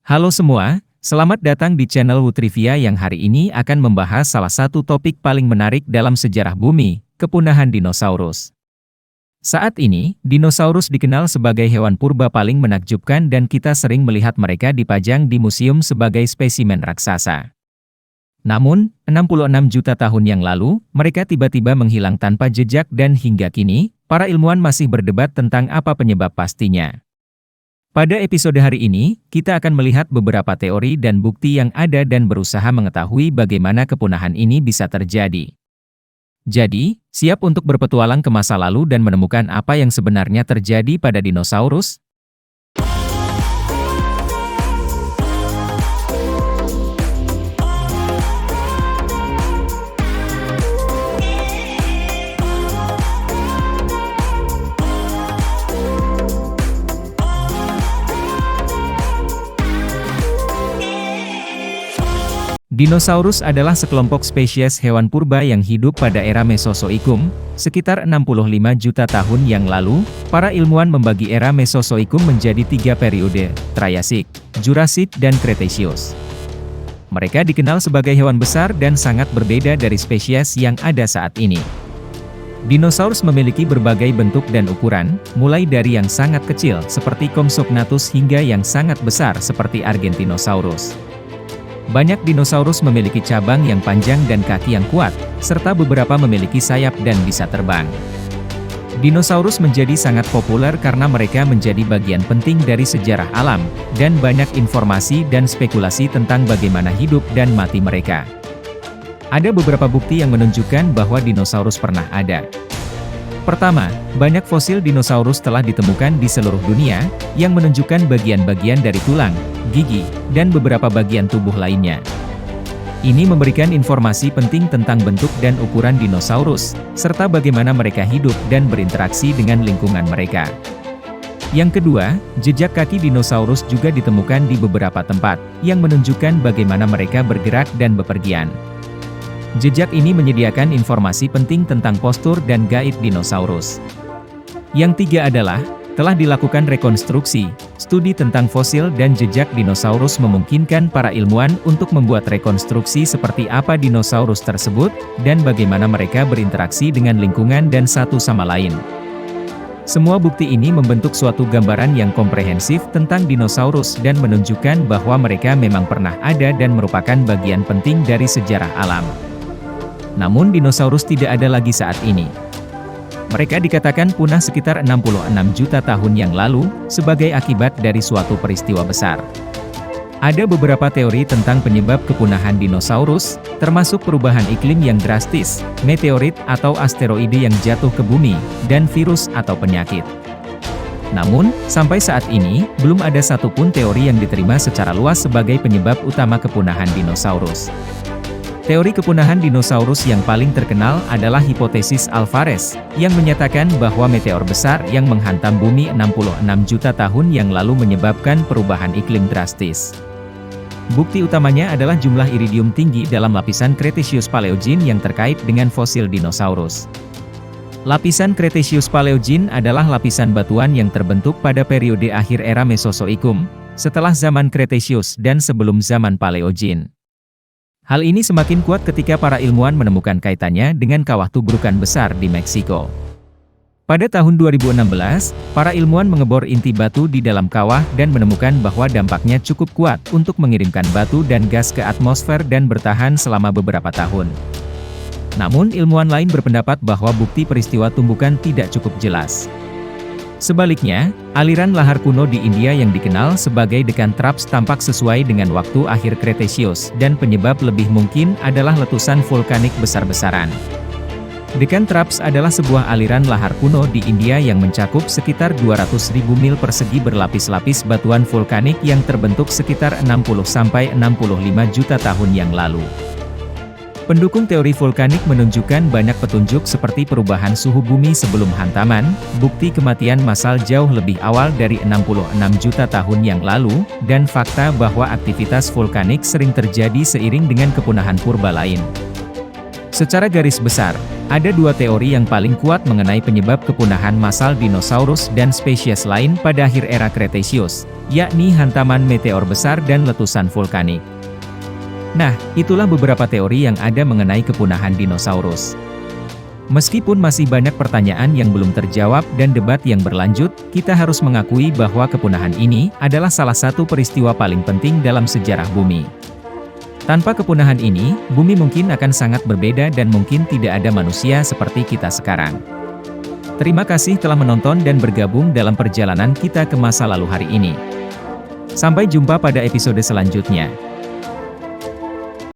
Halo semua, selamat datang di channel Wutrivia yang hari ini akan membahas salah satu topik paling menarik dalam sejarah bumi, kepunahan dinosaurus. Saat ini, dinosaurus dikenal sebagai hewan purba paling menakjubkan dan kita sering melihat mereka dipajang di museum sebagai spesimen raksasa. Namun, 66 juta tahun yang lalu, mereka tiba-tiba menghilang tanpa jejak dan hingga kini, para ilmuwan masih berdebat tentang apa penyebab pastinya. Pada episode hari ini, kita akan melihat beberapa teori dan bukti yang ada dan berusaha mengetahui bagaimana kepunahan ini bisa terjadi. Jadi, siap untuk berpetualang ke masa lalu dan menemukan apa yang sebenarnya terjadi pada dinosaurus? Dinosaurus adalah sekelompok spesies hewan purba yang hidup pada era Mesozoikum, sekitar 65 juta tahun yang lalu. Para ilmuwan membagi era Mesozoikum menjadi 3 periode, Triasik, Jurassic, dan Cretaceous. Mereka dikenal sebagai hewan besar dan sangat berbeda dari spesies yang ada saat ini. Dinosaurus memiliki berbagai bentuk dan ukuran, mulai dari yang sangat kecil seperti Compsognathus hingga yang sangat besar seperti Argentinosaurus. Banyak dinosaurus memiliki cabang yang panjang dan kaki yang kuat, serta beberapa memiliki sayap dan bisa terbang. Dinosaurus menjadi sangat populer karena mereka menjadi bagian penting dari sejarah alam, dan banyak informasi dan spekulasi tentang bagaimana hidup dan mati mereka. Ada beberapa bukti yang menunjukkan bahwa dinosaurus pernah ada. Pertama, banyak fosil dinosaurus telah ditemukan di seluruh dunia, yang menunjukkan bagian-bagian dari tulang, gigi, dan beberapa bagian tubuh lainnya. Ini memberikan informasi penting tentang bentuk dan ukuran dinosaurus, serta bagaimana mereka hidup dan berinteraksi dengan lingkungan mereka. Yang kedua, jejak kaki dinosaurus juga ditemukan di beberapa tempat, yang menunjukkan bagaimana mereka bergerak dan bepergian. Jejak ini menyediakan informasi penting tentang postur dan gait dinosaurus. Yang tiga adalah, telah dilakukan rekonstruksi, studi tentang fosil dan jejak dinosaurus memungkinkan para ilmuwan untuk membuat rekonstruksi seperti apa dinosaurus tersebut, dan bagaimana mereka berinteraksi dengan lingkungan dan satu sama lain. Semua bukti ini membentuk suatu gambaran yang komprehensif tentang dinosaurus dan menunjukkan bahwa mereka memang pernah ada dan merupakan bagian penting dari sejarah alam. Namun dinosaurus tidak ada lagi saat ini. Mereka dikatakan punah sekitar 66 juta tahun yang lalu, sebagai akibat dari suatu peristiwa besar. Ada beberapa teori tentang penyebab kepunahan dinosaurus, termasuk perubahan iklim yang drastis, meteorit atau asteroide yang jatuh ke bumi, dan virus atau penyakit. Namun, sampai saat ini, belum ada satupun teori yang diterima secara luas sebagai penyebab utama kepunahan dinosaurus. Teori kepunahan dinosaurus yang paling terkenal adalah hipotesis Alvarez, yang menyatakan bahwa meteor besar yang menghantam bumi 66 juta tahun yang lalu menyebabkan perubahan iklim drastis. Bukti utamanya adalah jumlah iridium tinggi dalam lapisan Cretaceous-Paleogene yang terkait dengan fosil dinosaurus. Lapisan Cretaceous-Paleogene adalah lapisan batuan yang terbentuk pada periode akhir era Mesozoikum, setelah zaman Cretaceous dan sebelum zaman Paleogene. Hal ini semakin kuat ketika para ilmuwan menemukan kaitannya dengan kawah tubrukan besar di Meksiko. Pada tahun 2016, para ilmuwan mengebor inti batu di dalam kawah dan menemukan bahwa dampaknya cukup kuat untuk mengirimkan batu dan gas ke atmosfer dan bertahan selama beberapa tahun. Namun ilmuwan lain berpendapat bahwa bukti peristiwa tumbukan tidak cukup jelas. Sebaliknya, aliran lahar kuno di India yang dikenal sebagai Deccan Traps tampak sesuai dengan waktu akhir Cretaceous, dan penyebab lebih mungkin adalah letusan vulkanik besar-besaran. Deccan Traps adalah sebuah aliran lahar kuno di India yang mencakup sekitar 200.000 mil persegi berlapis-lapis batuan vulkanik yang terbentuk sekitar 60–65 juta tahun yang lalu. Pendukung teori vulkanik menunjukkan banyak petunjuk seperti perubahan suhu bumi sebelum hantaman, bukti kematian massal jauh lebih awal dari 66 juta tahun yang lalu, dan fakta bahwa aktivitas vulkanik sering terjadi seiring dengan kepunahan purba lain. Secara garis besar, Ada dua teori yang paling kuat mengenai penyebab kepunahan massal dinosaurus dan spesies lain pada akhir era Cretaceous, yakni hantaman meteor besar dan letusan vulkanik. Nah, itulah beberapa teori yang ada mengenai kepunahan dinosaurus. Meskipun masih banyak pertanyaan yang belum terjawab dan debat yang berlanjut, kita harus mengakui bahwa kepunahan ini adalah salah satu peristiwa paling penting dalam sejarah bumi. Tanpa kepunahan ini, bumi mungkin akan sangat berbeda dan mungkin tidak ada manusia seperti kita sekarang. Terima kasih telah menonton dan bergabung dalam perjalanan kita ke masa lalu hari ini. Sampai jumpa pada episode selanjutnya.